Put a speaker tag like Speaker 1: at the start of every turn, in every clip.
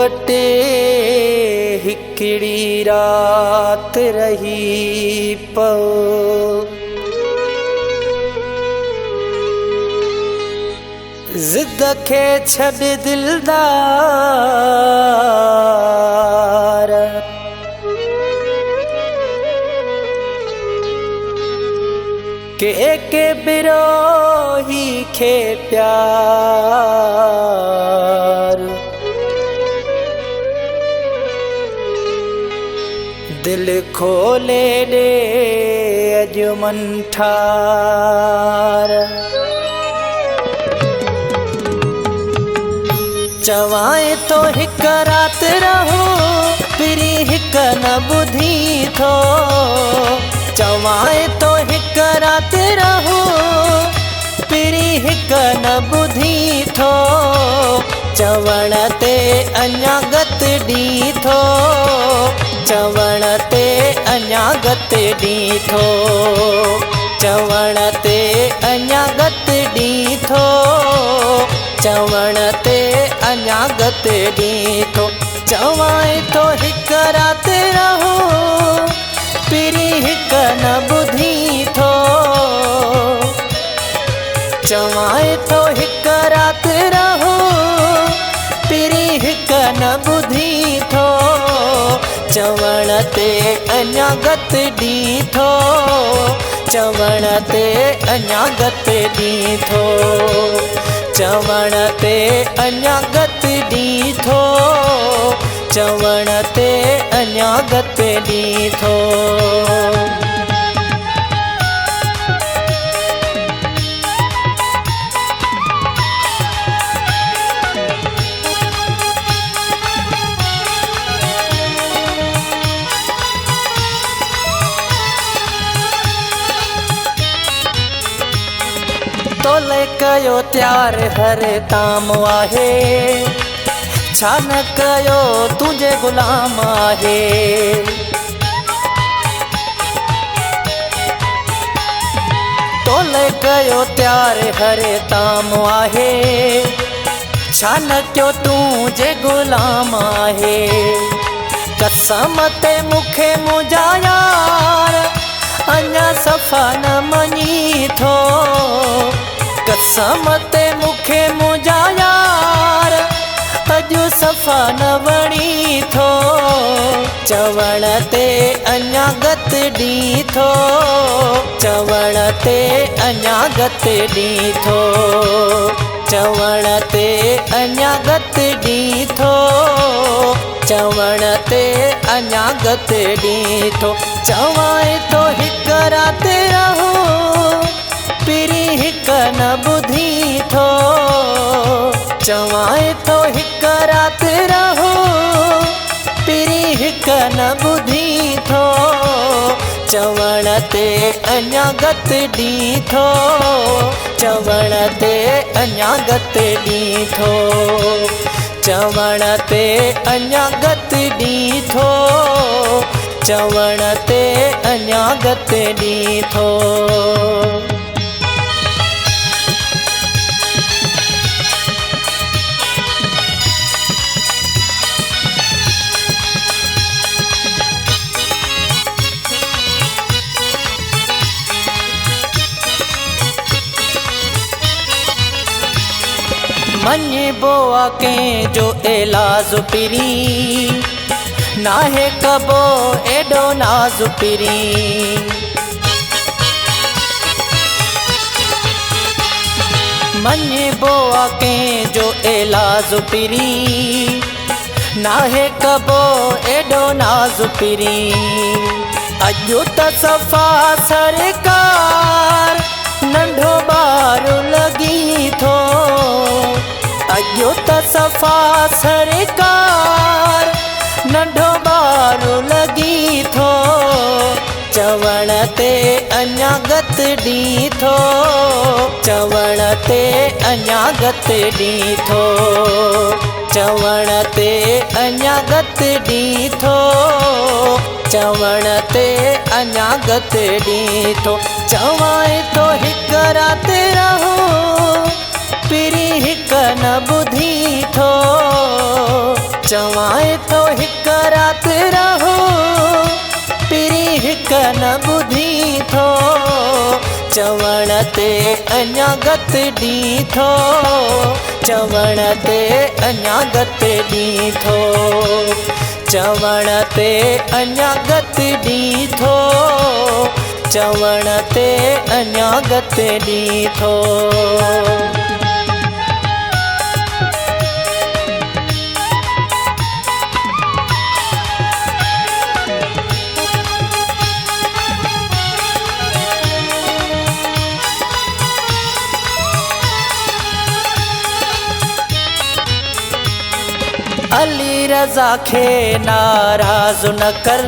Speaker 1: वटे हिकड़ी रात रही पओ। जिद खे छॾ दिलदार के बिरोही खे प्यार। दिल खोले दे अॼु मन ठार। चवाए तो हिक रात रहो पिरी हिक न बुधी थो। चवाए तो हिक रात रहो पिरी हिक न बुधी थो। चवण ते अञा गत डी थो। चवण ते अञा गत डी थो। चवण ते अञा गत डी थो। चवण ते अञा गत डी थो। चवाए तो हिक रात रहो पिरी हिक न बुधी थो। चवाए तो हिक रात रहो पिरी हिक न बुधी थो। चवण ते अञा गत डी थो। चवण ते अञा गत डी थो। चवण ते अञा गत डी थो। चवण ते अञा गत डी थो। तोले कयो त्यार हर ताम आहे। छा न कयो तुझे गुलाम आहे। तोले कयो त्यार हर ताम आहे। छा न कयो तुझे गुलाम आहे। कसम ते मुखे मुंहिंजा यार अञा सफ़ा न मञी थो। कसम ते मुखे मुंहिंजा यार अॼु सफ़ा न वणी थो। चवण ते अञा गत डी थो। चवण ते अञा गत डी थो। चवण ते अञा गत डी थो। चवण ते अञा गत डी थो। चवाए तो हिक रात रहो पिरी हिक न बुधी थो। चवाए तो हिक रात रहो पिरी हिक न बुधी थो। चवण ते अञा गत डी थो। चवण ते अञा गत डी थो। चवण ते अञा गत डी थो। चवण ते अञा गत डी थो। मञे बोआ के जो इलाज पिरी नाहे कबो एडो नाज पिरी। मञे बोआ के जो इलाज पिरी नाहे कबो एडो नाज पिरी। अॼु त सफ़ा सरकार नंढो ॿार लॻी थो। अॼु त सफ़ा सरकार नंढो ॿार लॻी थो। चवण ते अञा गत डी थो। चवण ते अञा गत डी थो। चवण ते अञा गत डी थो। चवण ते अञा गत डी थो। चवाए तो हिक रात रहो पिरी हिक न बुधी थो। चवाए तो हिक रात रहो पिरी हिक न बुधी थो चवण ते अञा गत डी थो चवण ते अञा गत डी थो चवण ते अञा गत डी थो चवण ते अञा गत डी थो अली रज़ा खे नाराज़ न कर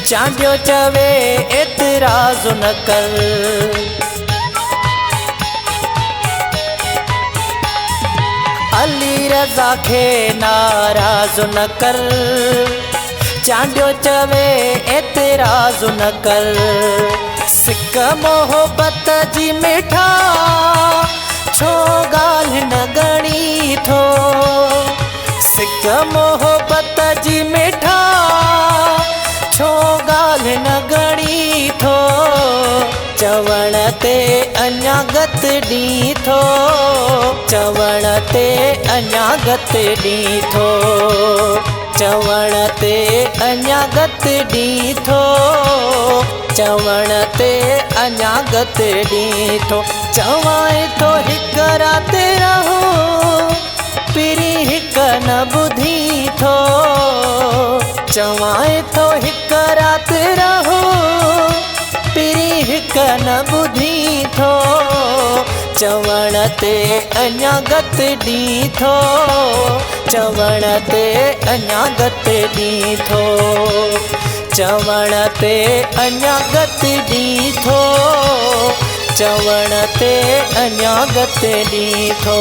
Speaker 1: चांडियो चवे एतराज़ न कर अली रज़ा खे नाराज़ न कर चांडियो चवे एतराज़ न कर सिक मोहब्बत जी मिठा छो ॻाल्हि न गणी थो सिक मोहब्बत जी मिठा छो ॻाल्हि न गणी थो चवण ते अञा गत डी थो चवण ते अञा गत डी थो चवण ते अञा गत डी थो चवण ते अञा गत डी थो चवाए तो हिक रात रहो पिरी हिक न बुधी थो चवाए तो हिक रात रहो पिरी हिक न बुधी थो चवण ते अञा गत डी थो चवण ते अञा गत डी थो चवण ते अञा गत डी थो चवण ते अञा गत डी थो